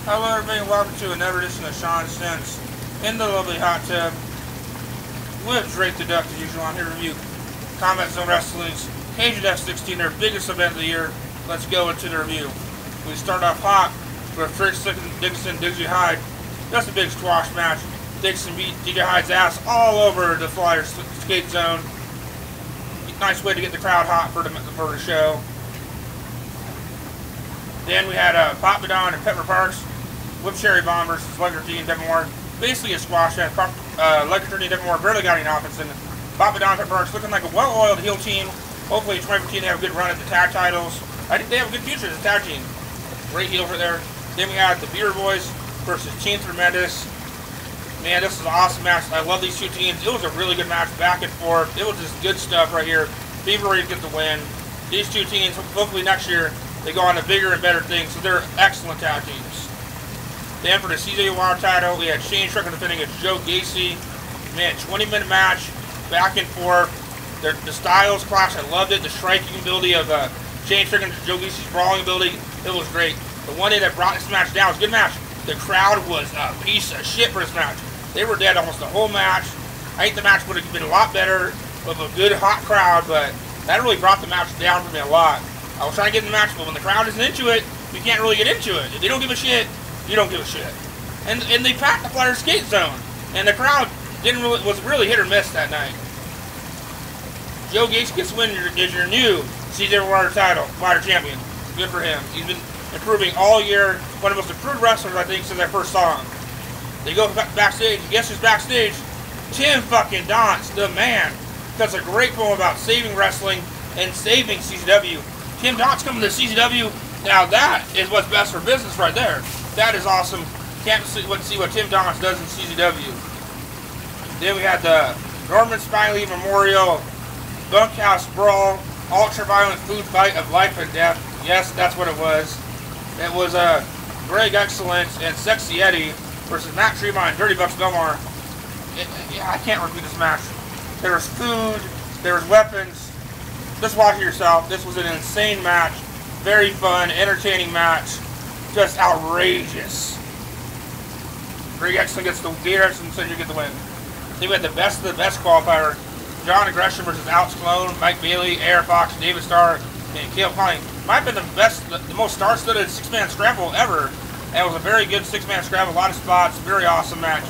Hello everybody and welcome to another edition of Sean Sense in the lovely hot tub with Drake the Duck as usual. I'm here to review Combat Zone Wrestling's CZW 16, their biggest event of the year. Let's go into the review. We start off hot with Strickland, Dickinson, Hyde. That's a big squash match. Dickinson beat DJ Hyde's ass all over the Flyer skate zone. Nice way to get the crowd hot for the show. Then we had Papadon and Pepper Parks with Cherry Bomb versus Electric and Devon. Basically a squash match. Electric and Devon barely got any offense, and Papadon and Pepper Parks looking like a well-oiled heel team. Hopefully 2015 they have a good run at the tag titles. I think they have a good future as a tag team. Great heels right there. Then we had the Beer Boys versus Team Tremendous. Man, this is an awesome match. I love these two teams. It was a really good match, back and forth. It was just good stuff right here. People ready to get the win. These two teams, hopefully next year, they go on to bigger and better things, so they're excellent tag teams. Then for the CZW World title, we had Strickland defending against Joe Gacy. Man, 20-minute match, back and forth. The styles clash, I loved it. The striking ability of Strickland to Joe Gacy's brawling ability, it was great. The one that brought this match down was a good match. The crowd was a piece of shit for this match. They were dead almost the whole match. I think the match would have been a lot better with a good hot crowd, but that really brought the match down for me a lot. I was trying to get in the match, but when the crowd isn't into it, you can't really get into it. If they don't give a shit, you don't give a shit. And they packed the Flyer skate zone, and the crowd was really hit or miss that night. Joe Gacy gets win is your new CZW title, Flyer champion. Good for him. He's been improving all year. One of the most improved wrestlers, I think, since I first saw him. They go backstage. Guess who's backstage? Tim fucking Donts, the man. Does a great poem about saving wrestling and saving CZW. Tim Donts coming to CZW. Now that is what's best for business right there. That is awesome. Can't see what Tim Donts does in CZW. Then we had the Norman Smiley Memorial Bunkhouse Brawl Ultraviolent Food Fight of Life and Death. Yes, that's what it was. It was Greg Excellence and Sexy Eddie versus Matt Tremont and Dirty Bucks Belmar. I can't repeat this match. There was food, there was weapons. Just watch it yourself. This was an insane match. Very fun, entertaining match. Just outrageous. Greg Excellence gets the beat, and so you get the win. Then we had the best of the best qualifier. John Gresham versus Alex Clone, Mike Bailey, Air Fox, David Starr, and Cale Konley. Might have been the most star-studded six-man scramble ever. And it was a very good six-man scramble, a lot of spots, very awesome match.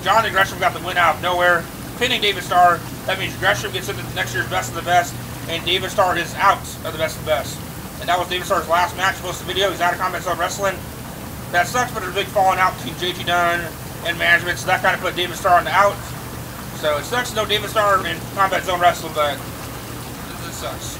John and Gresham got the win out of nowhere, pinning David Starr. That means Gresham gets into next year's best of the best, and David Starr is out of the best of the best. And that was David Starr's last match. Most of the video, he's out of Combat Zone Wrestling. That sucks, but there's a big falling out between JT Dunn and management, so that kind of put David Starr on the out. So it sucks to know David Starr in Combat Zone Wrestling, but it sucks.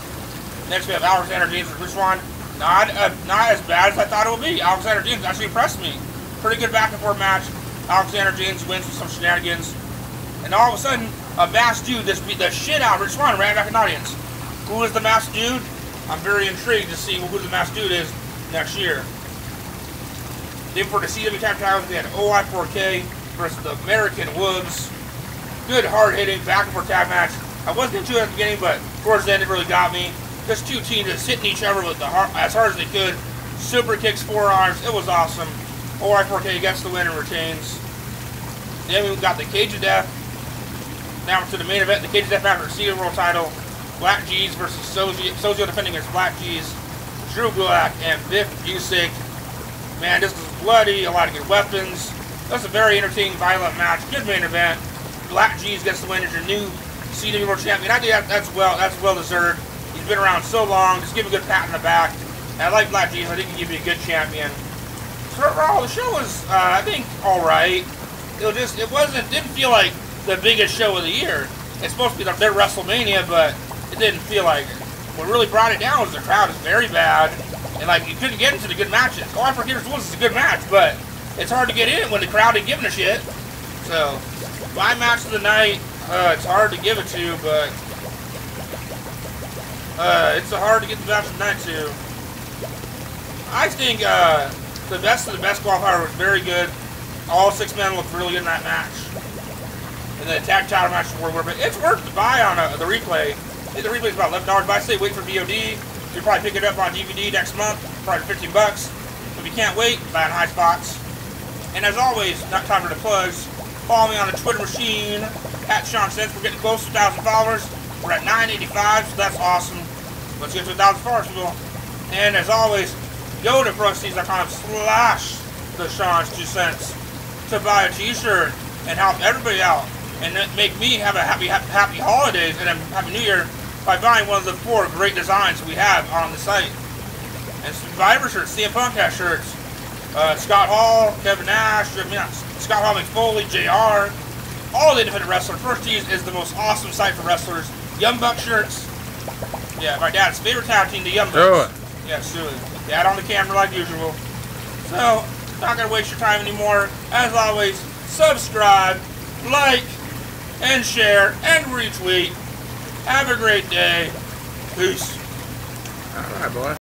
Next we have Alexander James versus Swann. Not as bad as I thought it would be. Alexander James actually impressed me. Pretty good back and forth match. Alexander James wins with some shenanigans. And all of a sudden, a masked dude just beat the shit out of Rich Swann and ran back in the audience. Who is the masked dude? I'm very intrigued to see who the masked dude is next year. Then for the CZW Tag Titles, we had OI4K versus the American Wolves. Good, hard-hitting, back-and-forth tag match. I wasn't into it at the beginning, but towards the end it really got me. Just two teams just hitting each other with as hard as they could. Super kicks, forearms. It was awesome. OI4K gets the win and retains. Then we got the Cage of Death. Now to the main event, the Cage of Death match for the CZW World title. Black G's versus Sozio defending against Black G's. Drew Gulak and Biff Busick. Man, this was bloody, a lot of good weapons. That's a very entertaining, violent match. Good main event. Black G's gets the win as your new CZW World Champion. I think that's well deserved. He's been around so long. Just give him a good pat in the back. And I like Black G's. I think he can be a good champion. So overall, the show was, I think, all right. Didn't feel like the biggest show of the year. It's supposed to be their WrestleMania, but it didn't feel like it. What really brought it down was the crowd is very bad, and like you couldn't get into the good matches. Oh, I forget this is a good match, but it's hard to get in when the crowd ain't giving a shit. So, my match of the night, it's hard to give it to, but it's hard to get the match of the night to. I think the best of the best qualifier was very good. All 6 men looked really good in that match. And the tag title match were but it's worth the buy on the replay. I think the replay is about $11, but I say wait for VOD. You'll probably pick it up on DVD next month, probably $15. So if you can't wait, buy on High Spots. And as always, not time for the plugs. Follow me on the Twitter machine at Sean Sense. We're getting close to 1,000 followers. We're at 985, so that's awesome. Let's get to 1,000 followers, people. And as always, go to proceeds.com/the-Sean's2cents to buy a t-shirt and help everybody out. And make me have a happy holidays and a happy new year by buying one of the 4 great designs we have on the site. And Survivor shirts, CM Punk has shirts. Scott Hall, Kevin Nash, Scott Hall, McFoley, JR, all the independent wrestlers. First Tees is the most awesome site for wrestlers. Young Buck shirts. Yeah, my dad's favorite tag team, the Young Bucks. Yeah, Suey. Dad on the camera like usual. So, not gonna waste your time anymore. As always, subscribe, like, and share, and retweet. Have a great day. Peace. Alright, boy.